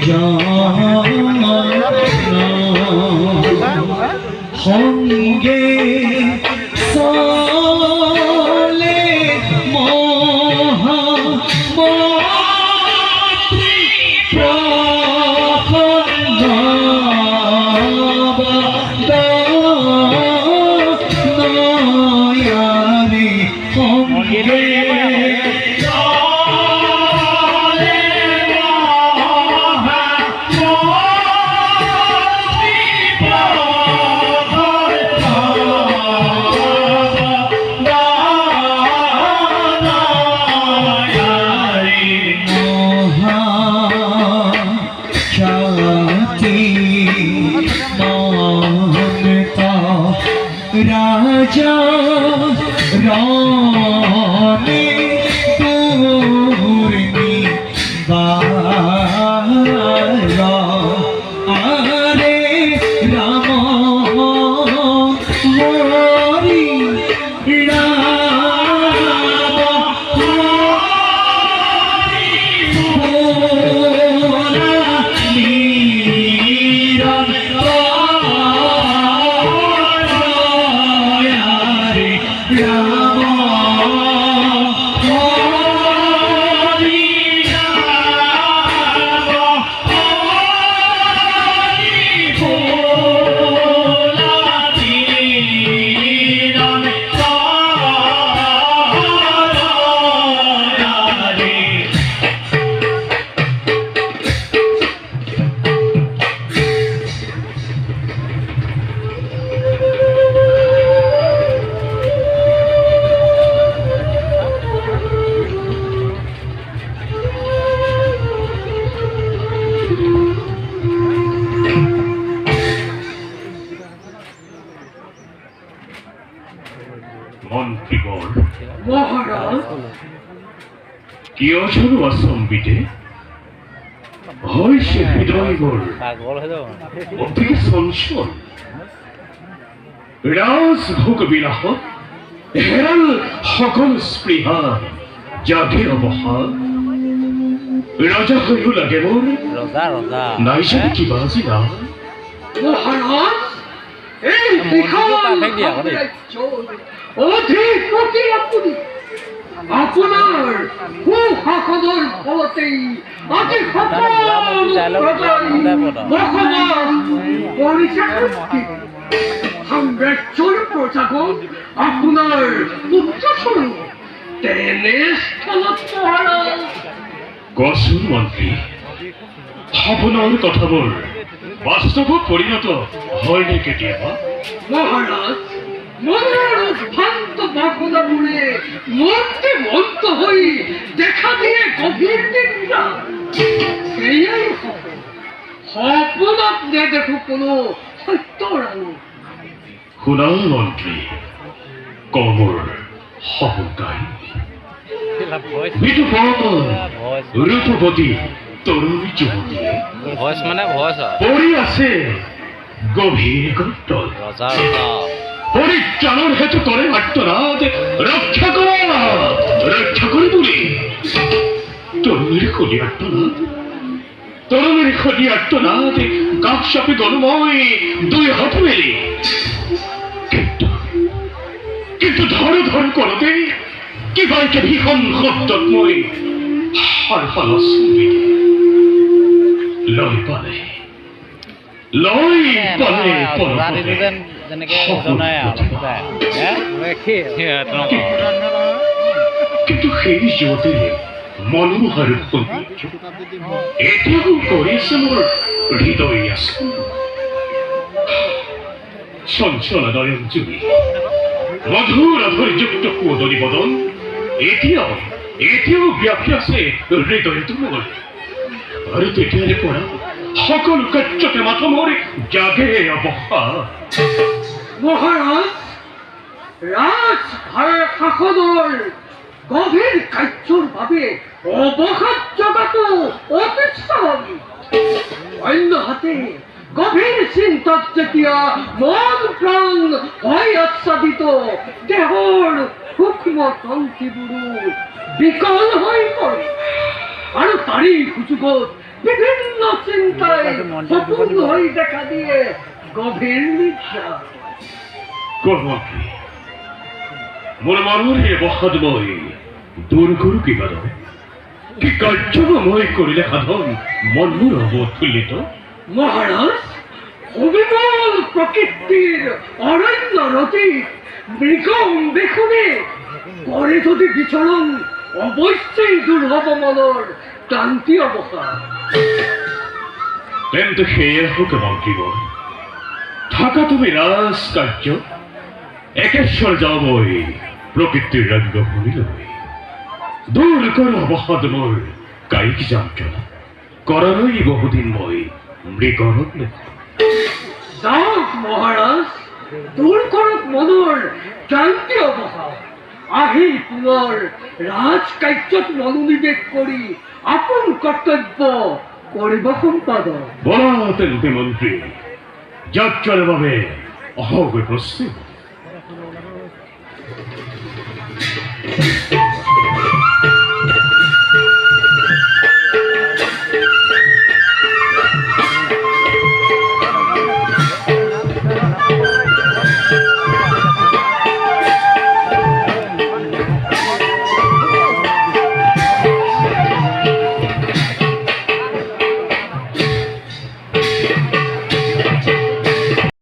সঙ্গে চলে নয়ারে সঙ্গে রাজা রামে পূর্ণি বারা আরে রাম হরি মন্ত্রীগণ মহারাজ কি অসরু অসম্বিতে হয় সে হৃদয়গণ অতি সঞ্চল রাজভোগ বিলাহ হেরাল সকল স্পৃহা জাগে অবহার রাজা হইও লাগে মোর নাই যদি কি বাজি না মহারাজ এই অধিপতি আপনি আপনার সুশাসনের ফলতেই আজি সকল সাম্রাজ্যৰ প্ৰজাগণ আপোনাৰ পুত্ৰস্বৰূপ তেনেস্থলত মহাৰাজ কচোন মন্ত্ৰী আপোনাৰ কথাবোৰ বাস্তৱত পৰিণত হয়নে কেতিয়াবা মহারাজ মনের ভ্রান্ত বাসনাগুলি মনকে মন্ত হই দেখা দিয়ে গভীর নিদ্রা সেইয়াই সপনত নেদেখো কোনো সত্যৰ আলো শুনা মন্ত্ৰী কমৰ সহকাৰী ৰূপৱতী তৰুণী যুৱতীয়ে পৰি আছে গভীৰ গৰ্তত পরিত্রাণের হেতু করে আত্মনাদ রক্ষা করি বলে তরুণের খনি আত্মনাদ গাছ সাপে গণময় দুই হাত মেলে কিন্তু ধরে করতে কি বাইকে ভীষণ শব্দময় হার পালা শুনবি লয় পালে কিন্তু সেই যুৱতীৰ মনোহাৰ সৌন্দৰ্য এতিয়াও কৰিছে মোৰ হৃদয় আছে চঞ্চল নয়ন জুৰি মধুৰ আধুৰ্যুক্ত কুঁৱলী বদন এতিয়াও ব্যাপি আছে হৃদয়টো মোৰ আৰু তেতিয়াৰে পৰা সকল কাৰ্যতে মাথা মোৰ জাগে অৱসাদ মহারাজ রাজভার শাসনৰ গভীর কাৰ্যৰ বাবে অৱসাদ জগাটো অতি স্বাভাৱিক অন্যহাতে গভীর চিন্তাত যেতিয়া মন প্ৰাণ হয় আচ্ছাদিত দেহৰ সূক্ষ্ম তন্ত্ৰীবোৰো বিকল হৈ পৰে আৰু তাৰেই সুযোগত বিভিন্ন চিন্তায় সপন হয়ে দেখা দিয়ে গভীর নিদ্রা। কর্মী মোর মনরে বহাদময় দূর করু কি বাদ কি কার্যময় করিলে সাধন মন মোর অবতুলিত। মহারাজ, অবিমল প্রকৃতির অরণ্য রচিত মৃগম বেখুনে করে যদি বিচরণ অবশ্যই দুর্লভ মনর ক্লান্তি অবসান। কিন্তু সেয়ে হোক মন্ত্রীগণ, থাকা তুমি রাজ কার্য একেশ্বর যাবই প্রকৃতির রঙ্গ ভূমিল দূর করো বহাদমর কায়িক যন্ত্রণা করারই বহুদিন মই মৃগরব যাওক মহারাজ, দূর করক মনর ক্লান্তি অবসান। আহি পুনৰ ৰাজকাৰ্যত মনোনিৱেশ কৰি আপোন কৰ্তব্য কৰিব সম্পাদন। বলা তেন্তে মন্ত্রী যাত্রার বাবে অহগ প্রস্তুত।